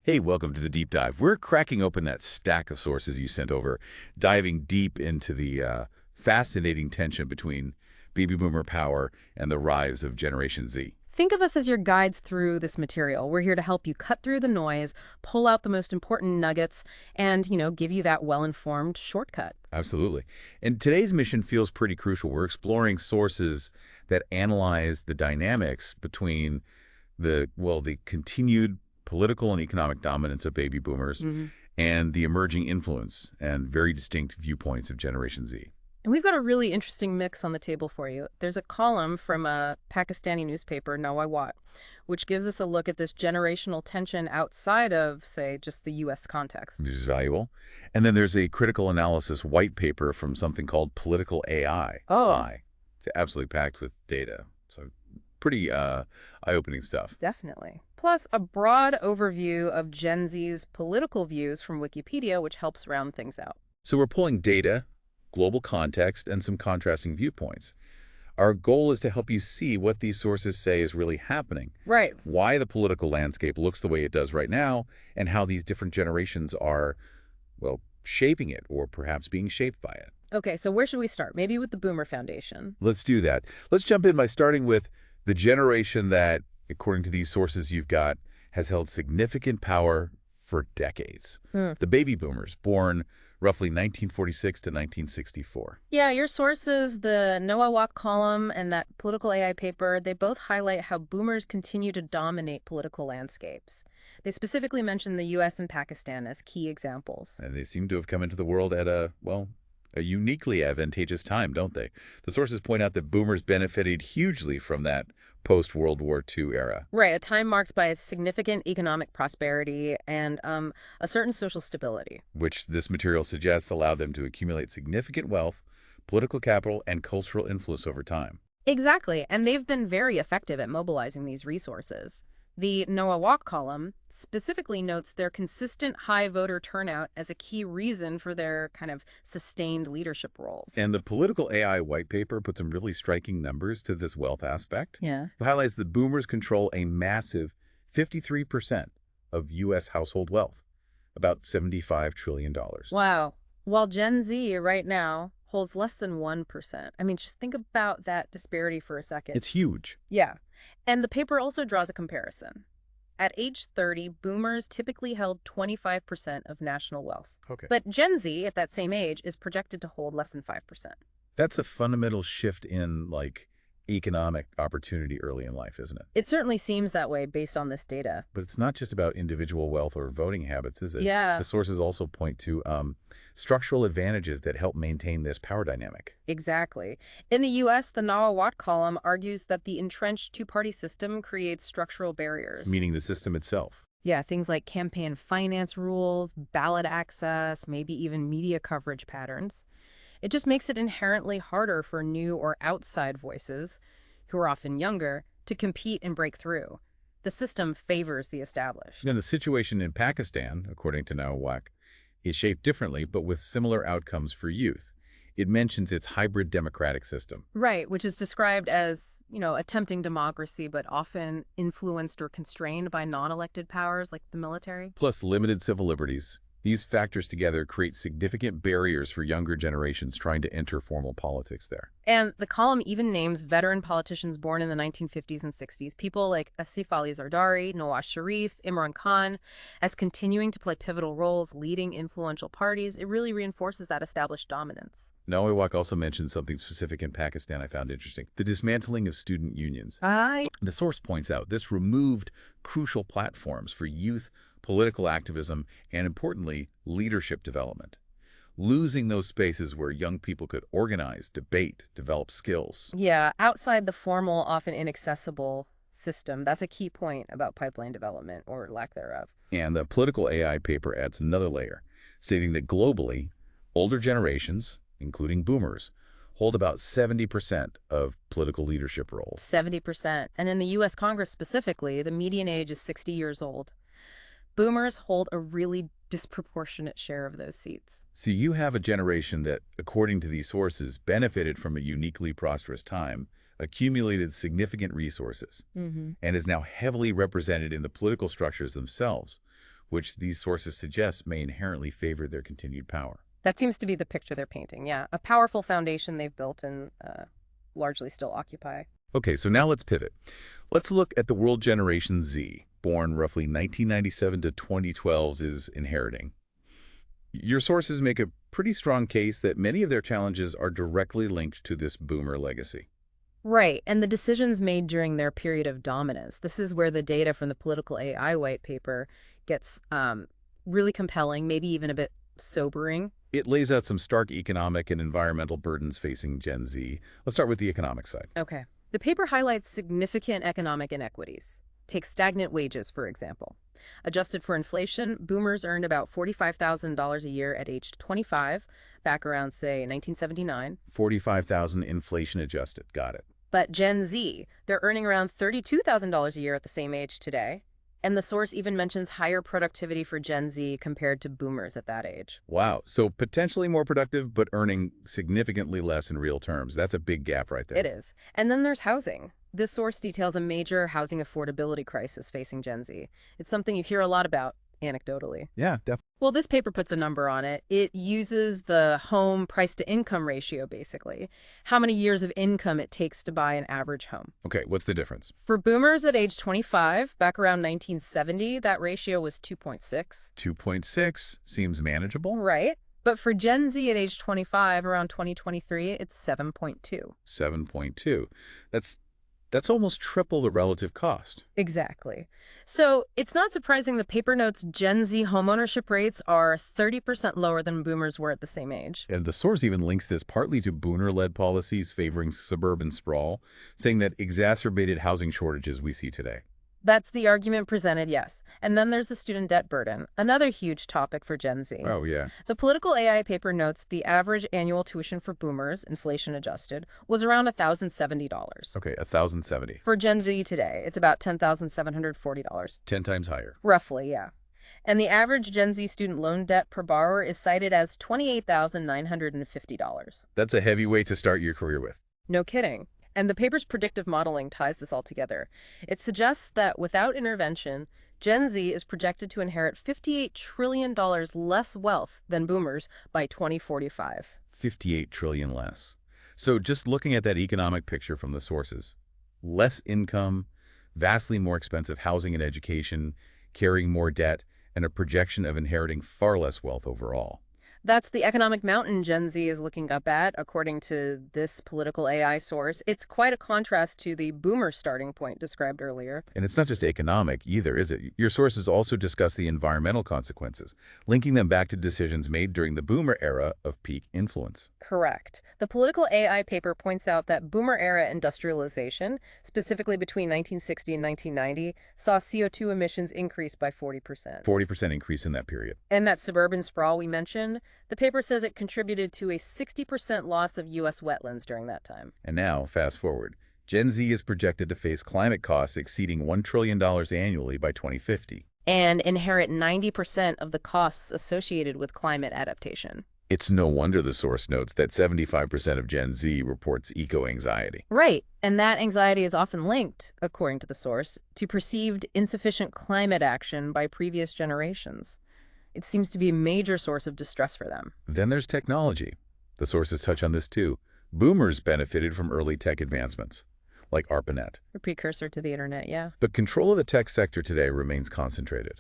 Hey, welcome to the deep dive. We're cracking open that stack of sources you sent over, diving deep into the fascinating tension between baby boomer power and the rise of Generation Z. Think of us as your guides through this material. We're here to help you cut through the noise, pull out the most important nuggets, and, give you that well-informed shortcut. Absolutely. And today's mission feels pretty crucial. We're exploring sources that analyze the dynamics between the continued political and economic dominance of baby boomers and the emerging influence and very distinct viewpoints of Generation Z. And we've got a really interesting mix on the table for you. There's a column from a Pakistani newspaper, Nawa Wat, which gives us a look at this generational tension outside of, say, just the U.S. context. Which is valuable. And then there's a critical analysis white paper from something called Political AI. Oh. It's absolutely packed with data. So pretty eye-opening stuff. Definitely. Plus, a broad overview of Gen Z's political views from Wikipedia, which helps round things out. So we're pulling data, global context, and some contrasting viewpoints. Our goal is to help you see what these sources say is really happening. Right. Why the political landscape looks the way it does right now, and how these different generations are, shaping it, or perhaps being shaped by it. Okay, so where should we start? Maybe with the Boomer Foundation. Let's do that. Let's jump in by starting with the generation that, according to these sources you've got, has held significant power for decades. The baby boomers, born roughly 1946 to 1964. Yeah, your sources, the Noah Walk column and that Political AI paper, they both highlight how boomers continue to dominate political landscapes. They specifically mention the U.S. and Pakistan as key examples. And they seem to have come into the world at a uniquely advantageous time, don't they? The sources point out that boomers benefited hugely from that post-World War II era. Right, a time marked by a significant economic prosperity and a certain social stability. Which this material suggests allowed them to accumulate significant wealth, political capital, and cultural influence over time. Exactly, and they've been very effective at mobilizing these resources. The Noah Walk column specifically notes their consistent high voter turnout as a key reason for their kind of sustained leadership roles. And the Political AI white paper put some really striking numbers to this wealth aspect. Yeah. It highlights that boomers control a massive 53% of U.S. household wealth, about $75 trillion. Wow. While Gen Z right now holds less than 1%. I mean, just think about that disparity for a second. It's huge. Yeah. And the paper also draws a comparison. At age 30, boomers typically held 25% of national wealth. Okay. But Gen Z, at that same age, is projected to hold less than 5%. That's a fundamental shift in, economic opportunity early in life, isn't it? It certainly seems that way based on this data. But it's not just about individual wealth or voting habits, is it? Yeah. The sources also point to structural advantages that help maintain this power dynamic. Exactly. In the U.S., the Nawa Watt column argues that the entrenched two-party system creates structural barriers. Meaning the system itself. Yeah, things like campaign finance rules, ballot access, maybe even media coverage patterns. It just makes it inherently harder for new or outside voices, who are often younger, to compete and break through. The system favors the established. Now, the situation in Pakistan, according to Nawak, is shaped differently, but with similar outcomes for youth. It mentions its hybrid democratic system. Right, which is described as, attempting democracy, but often influenced or constrained by non-elected powers like the military. Plus limited civil liberties. These factors together create significant barriers for younger generations trying to enter formal politics there. And the column even names veteran politicians born in the 1950s and 60s, people like Asif Ali Zardari, Nawaz Sharif, Imran Khan, as continuing to play pivotal roles, leading influential parties. It really reinforces that established dominance. Nawak also mentions something specific in Pakistan I found interesting: the dismantling of student unions. The source points out this removed crucial platforms for youth political activism, and importantly, leadership development. Losing those spaces where young people could organize, debate, develop skills. Yeah, outside the formal, often inaccessible system. That's a key point about pipeline development, or lack thereof. And the Political AI paper adds another layer, stating that globally, older generations, including boomers, hold about 70% of political leadership roles. 70%. And in the U.S. Congress specifically, the median age is 60 years old. Boomers hold a really disproportionate share of those seats. So you have a generation that, according to these sources, benefited from a uniquely prosperous time, accumulated significant resources, and is now heavily represented in the political structures themselves, which these sources suggest may inherently favor their continued power. That seems to be the picture they're painting, yeah. A powerful foundation they've built and largely still occupy. Okay, so now let's pivot. Let's look at the world generation Z, born roughly 1997 to 2012, is inheriting. Your sources make a pretty strong case that many of their challenges are directly linked to this boomer legacy. Right, and the decisions made during their period of dominance. This is where the data from the political AI white paper gets really compelling, maybe even a bit sobering. It lays out some stark economic and environmental burdens facing Gen Z. Let's start with the economic side. Okay. The paper highlights significant economic inequities. Take stagnant wages, for example. Adjusted for inflation, boomers earned about $45,000 a year at age 25, back around, say, 1979. 45,000 inflation adjusted. Got it. But Gen Z, they're earning around $32,000 a year at the same age today. And the source even mentions higher productivity for Gen Z compared to boomers at that age. Wow. So potentially more productive, but earning significantly less in real terms. That's a big gap right there. It is. And then there's housing. This source details a major housing affordability crisis facing Gen Z. It's something you hear a lot about anecdotally. Yeah, definitely. Well, this paper puts a number on it. It uses the home price-to-income ratio, basically. How many years of income it takes to buy an average home. Okay, what's the difference? For boomers at age 25, back around 1970, that ratio was 2.6. 2.6 seems manageable. Right. But for Gen Z at age 25, around 2023, it's 7.2. 7.2. That's almost triple the relative cost. Exactly. So it's not surprising the paper notes Gen Z homeownership rates are 30% lower than boomers were at the same age. And the source even links this partly to boomer-led policies favoring suburban sprawl, saying that exacerbated housing shortages we see today. That's the argument presented, yes. And then there's the student debt burden, another huge topic for Gen Z. Oh, yeah. The political AI paper notes the average annual tuition for boomers, inflation adjusted, was around $1,070. Okay, 1,070. For Gen Z today, it's about $10,740. 10 times higher. Roughly, yeah. And the average Gen Z student loan debt per borrower is cited as $28,950. That's a heavy weight to start your career with. No kidding. And the paper's predictive modeling ties this all together. It suggests that without intervention, Gen Z is projected to inherit $58 trillion less wealth than boomers by 2045. 58 trillion less. So just looking at that economic picture from the sources, less income, vastly more expensive housing and education, carrying more debt, and a projection of inheriting far less wealth overall. That's the economic mountain Gen Z is looking up at, according to this political AI source. It's quite a contrast to the boomer starting point described earlier. And it's not just economic either, is it? Your sources also discuss the environmental consequences, linking them back to decisions made during the boomer era of peak influence. Correct. The political AI paper points out that boomer-era industrialization, specifically between 1960 and 1990, saw CO2 emissions increase by 40%. 40% increase in that period. And that suburban sprawl we mentioned, the paper says it contributed to a 60% loss of U.S. wetlands during that time. And now, fast forward, Gen Z is projected to face climate costs exceeding $1 trillion annually by 2050. And inherit 90% of the costs associated with climate adaptation. It's no wonder the source notes that 75% of Gen Z reports eco-anxiety. Right. And that anxiety is often linked, according to the source, to perceived insufficient climate action by previous generations. It seems to be a major source of distress for them. Then there's technology. The sources touch on this too. Boomers benefited from early tech advancements, like ARPANET. A precursor to the internet, yeah. But control of the tech sector today remains concentrated.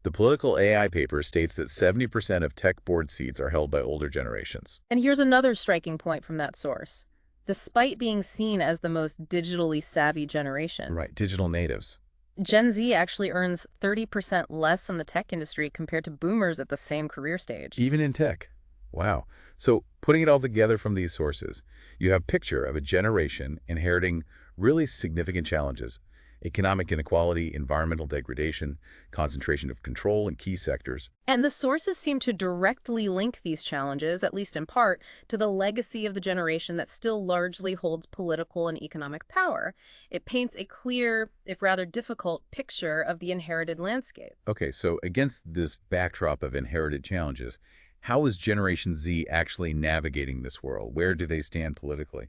The political AI paper states that 70% of tech board seats are held by older generations. And here's another striking point from that source. Despite being seen as the most digitally savvy generation, Right, digital natives. Gen Z actually earns 30% less in the tech industry compared to boomers at the same career stage. Even in tech. Wow. So putting it all together from these sources, you have a picture of a generation inheriting really significant challenges: economic inequality, environmental degradation, concentration of control in key sectors. And the sources seem to directly link these challenges, at least in part, to the legacy of the generation that still largely holds political and economic power. It paints a clear, if rather difficult, picture of the inherited landscape. Okay, so against this backdrop of inherited challenges, how is Generation Z actually navigating this world? Where do they stand politically?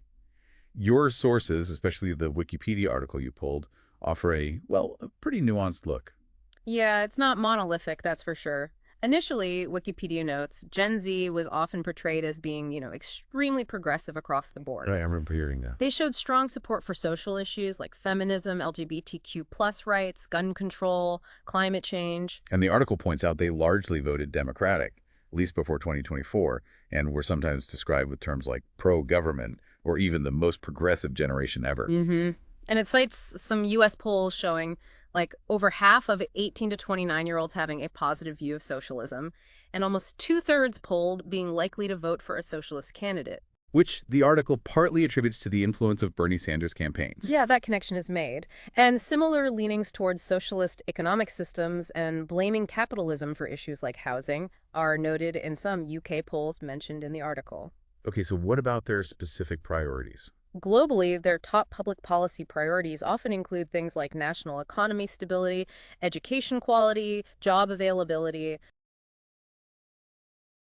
Your sources, especially the Wikipedia article you pulled, offer a pretty nuanced look. Yeah, it's not monolithic, that's for sure. Initially, Wikipedia notes, Gen Z was often portrayed as being, extremely progressive across the board. Right, I remember hearing that. They showed strong support for social issues like feminism, LGBTQ plus rights, gun control, climate change. And the article points out they largely voted Democratic, at least before 2024, and were sometimes described with terms like pro-government or even the most progressive generation ever. And it cites some U.S. polls showing like over half of 18 to 29-year-olds having a positive view of socialism, and almost two-thirds polled being likely to vote for a socialist candidate. Which the article partly attributes to the influence of Bernie Sanders' campaigns. Yeah, that connection is made. And similar leanings towards socialist economic systems and blaming capitalism for issues like housing are noted in some UK polls mentioned in the article. Okay, so what about their specific priorities? Globally, their top public policy priorities often include things like national economy stability, education quality, job availability,